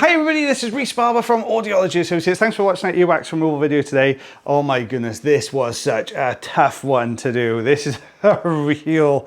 Hi everybody, this is Rhys Barber from Audiology Associates. Thanks for watching that earwax removal video today. Oh my goodness, this was such a tough one to do. This is a real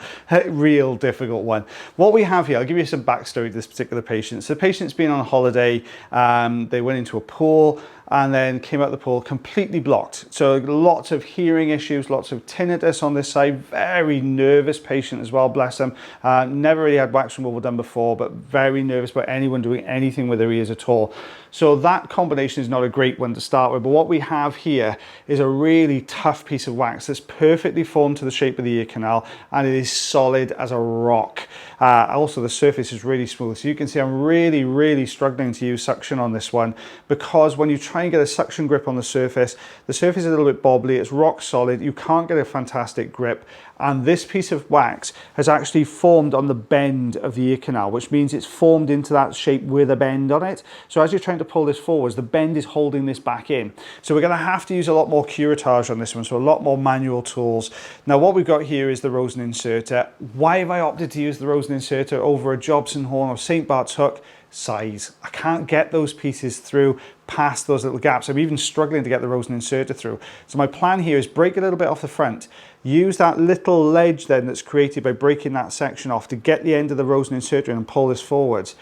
difficult one. What we have here, I'll give you some backstory to this particular patient. So the patient's been on a holiday, they went into a pool and then came out the pool completely blocked. So lots of hearing issues, lots of tinnitus on this side, very nervous patient as well, bless them. Never really had wax removal done before, but very nervous about anyone doing anything with their ears at all. So that combination is not a great one to start with, but what we have here is a really tough piece of wax that's perfectly formed to the shape of the ear canal, and it is solid as a rock. Also the surface is really smooth, so you can see I'm really struggling to use suction on this one, because when you try and get a suction grip on the surface is a little bit bobbly, it's rock solid, you can't get a fantastic grip, and this piece of wax has actually formed on the bend of the ear canal, which means it's formed into that shape with a bend on it. So as you're trying to pull this forwards, the bend is holding this back in. So we're going to have to use a lot more curettage on this one, so a lot more manual tools. Now what we've got here is the Rosen inserter. Why have I opted to use the Rosen inserter over a Jobson horn or St. Bart's hook? Size. I can't get those pieces through past those little gaps. I'm even struggling to get the Rosen inserter through. So my plan here is break a little bit off the front, use that little ledge then that's created by breaking that section off to get the end of the Rosen inserter in and pull this forwards.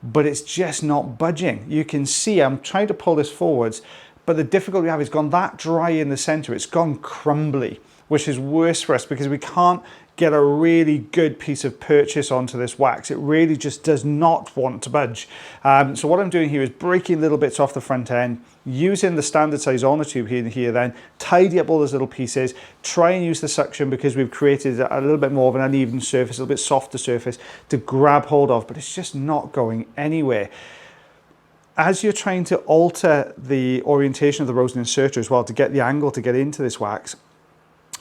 But it's just not budging. You can see I'm trying to pull this forwards, but the difficulty we have is gone that dry in the center. It's gone crumbly, which is worse for us because we can't get a really good piece of purchase onto this wax. It really just does not want to budge. So what I'm doing here is breaking little bits off the front end, using the standard size Sonotube here then, tidy up all those little pieces, try and use the suction because we've created a little bit more of an uneven surface, a little bit softer surface to grab hold of, but it's just not going anywhere. As you're trying to alter the orientation of the Rosen inserter as well to get the angle to get into this wax,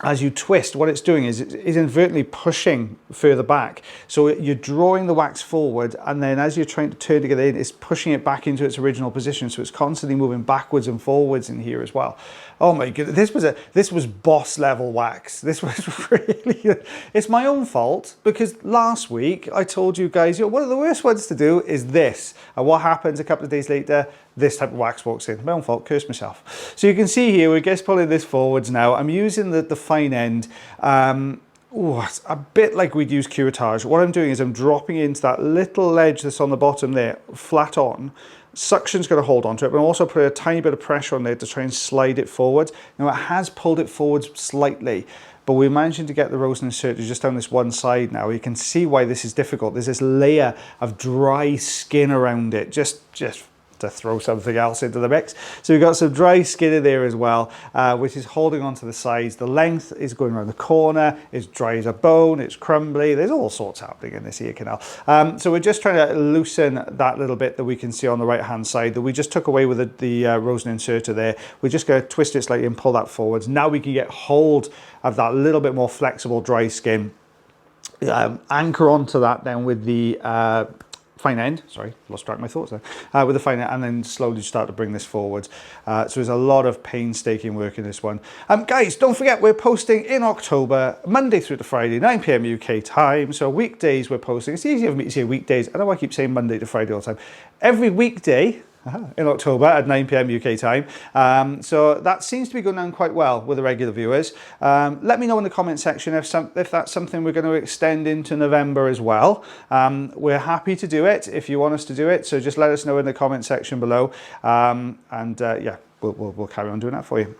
as you twist, what it's doing is it's inadvertently pushing further back. So you're drawing the wax forward, and then as you're trying to turn to get it in, it's pushing it back into its original position. So it's constantly moving backwards and forwards in here as well. Oh my goodness, this was boss level wax. This was really, it's my own fault because last week I told you guys, one of the worst ones to do is this. And what happens a couple of days later? This type of wax walks in. My own fault, curse myself. So you can see here, we're just pulling this forwards now. I'm using the fine end. It's a bit like we'd use curettage. What I'm doing is I'm dropping into that little ledge that's on the bottom there, flat on. Suction's going to hold onto it, but I'm also putting a tiny bit of pressure on there to try and slide it forward. Now it has pulled it forwards slightly, but we're managing to get the Rosen inserter just down this one side now. You can see why this is difficult. There's this layer of dry skin around it, just to throw something else into the mix. So we've got some dry skin in there as well, which is holding onto the sides. The length is going around the corner, it's dry as a bone, it's crumbly, there's all sorts happening in this ear canal. So we're just trying to loosen that little bit that we can see on the right hand side that we just took away with the Rosen inserter there. We're just going to twist it slightly and pull that forwards. Now we can get hold of that little bit more flexible dry skin. Anchor onto that then with the fine end, sorry, lost track of my thoughts there, with the fine end, and then slowly start to bring this forward. So there's a lot of painstaking work in this one. Guys, don't forget we're posting in October, Monday through to Friday, 9 PM UK time. So weekdays we're posting. It's easier for me to say weekdays. I know I keep saying Monday to Friday all the time. Every weekday in October at 9 PM UK time. So that seems to be going down quite well with the regular viewers. Let me know in the comment section if that's something we're going to extend into November as well. We're happy to do it if you want us to do it. So just let us know in the comment section below. Yeah, we'll carry on doing that for you.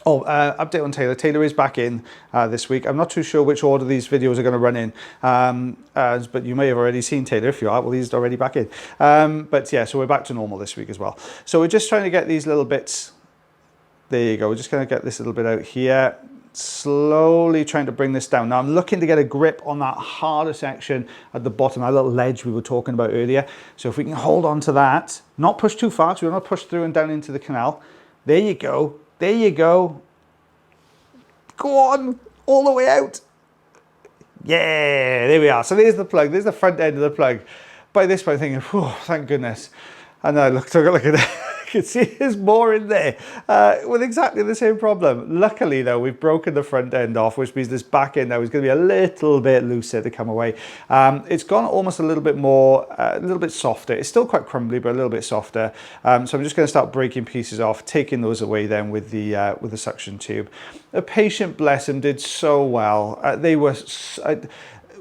Oh, update on Taylor. Taylor is back in this week. I'm not too sure which order these videos are going to run in, but you may have already seen Taylor. If you are, well, he's already back in. But yeah, so we're back to normal this week as well. So we're just trying to get these little bits. There you go. We're just going to get this little bit out here. Slowly trying to bring this down. Now I'm looking to get a grip on that harder section at the bottom, that little ledge we were talking about earlier. So if we can hold on to that, not push too far, so we don't want to push through and down into the canal. There you go. There you go. Go on, all the way out. Yeah, there we are. So there's the plug. There's the front end of the plug. By this point, I'm thinking, oh, thank goodness. And I look at it. can see there's more in there with exactly the same problem. Luckily though, we've broken the front end off, which means this back end now is going to be a little bit looser to come away. It's gone almost a little bit more, a little bit softer. It's still quite crumbly, but a little bit softer. So I'm just going to start breaking pieces off, taking those away then with the suction tube. The patient, bless him, did so well.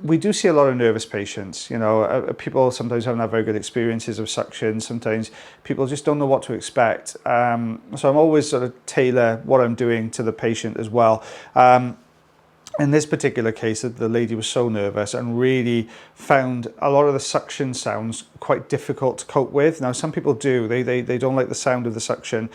We do see a lot of nervous patients, you know, people sometimes haven't had very good experiences of suction. Sometimes people just don't know what to expect. So I'm always sort of tailor what I'm doing to the patient as well. In this particular case, the lady was so nervous and really found a lot of the suction sounds quite difficult to cope with. Now, some people do. They don't like the sound of the suction,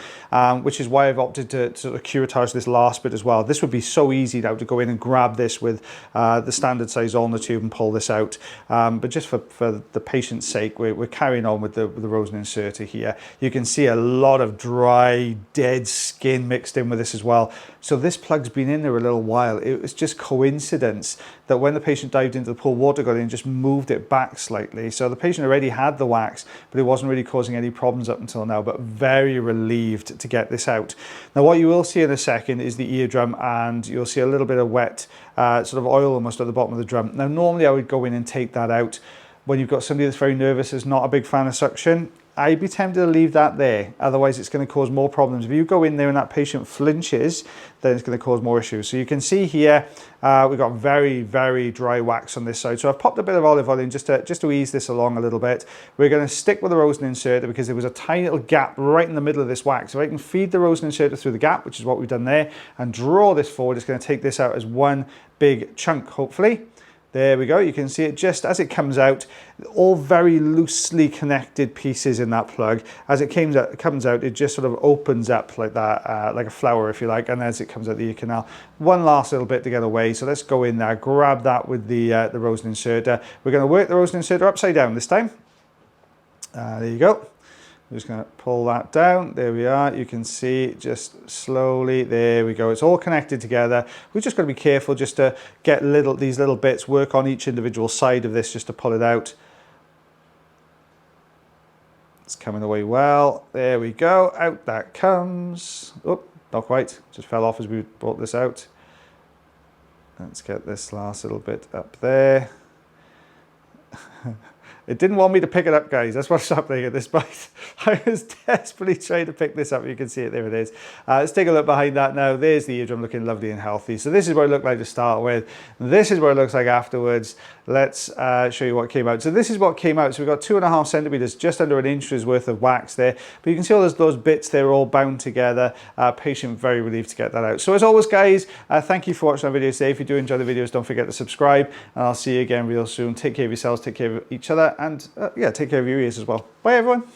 which is why I've opted to sort of curettage this last bit as well. This would be so easy now to go in and grab this with the standard size ulnar tube and pull this out. But just for the patient's sake, we're carrying on with the Rosen inserter here. You can see a lot of dry, dead skin mixed in with this as well. So this plug's been in there a little while. It was just coincidence that when the patient dived into the pool, water got in and just moved it back slightly. So the patient already had the wax, but it wasn't really causing any problems up until now, but very relieved to get this out. Now, what you will see in a second is the eardrum, and you'll see a little bit of wet sort of oil almost at the bottom of the drum. Now, normally I would go in and take that out. When you've got somebody that's very nervous, is not a big fan of suction, I'd be tempted to leave that there. Otherwise, it's going to cause more problems. If you go in there and that patient flinches, then it's going to cause more issues. So you can see here, we've got very, very dry wax on this side. So I've popped a bit of olive oil in just to ease this along a little bit. We're going to stick with the Rosen inserter because there was a tiny little gap right in the middle of this wax. So I can feed the Rosen inserter through the gap, which is what we've done there, and draw this forward. It's going to take this out as one big chunk, hopefully. There we go. You can see it just as it comes out, all very loosely connected pieces in that plug. As it comes out, it just sort of opens up like that, like a flower, if you like, and as it comes out the ear canal. One last little bit to get away. So let's go in there, grab that with the Rosen inserter. We're going to work the Rosen inserter upside down this time. There you go. I'm just going to pull that down. There we are. You can see just slowly. There we go. It's all connected together. We've just got to be careful just to get these little bits, work on each individual side of this just to pull it out. It's coming away well. There we go. Out that comes. Oh, not quite. Just fell off as we brought this out. Let's get this last little bit up there. It didn't want me to pick it up, guys. That's what's happening at this point. I was desperately trying to pick this up. You can see it. There it is. Let's take a look behind that now. There's the eardrum looking lovely and healthy. So this is what it looked like to start with. This is what it looks like afterwards. Let's show you what came out. So this is what came out. So we've got 2.5 centimeters, just under an inch's worth of wax there. But you can see all those bits there all bound together. Patient very relieved to get that out. So as always, guys, thank you for watching our video today. If you do enjoy the videos, don't forget to subscribe. And I'll see you again real soon. Take care of yourselves, take care of each other, and yeah, take care of your ears as well. Bye, everyone.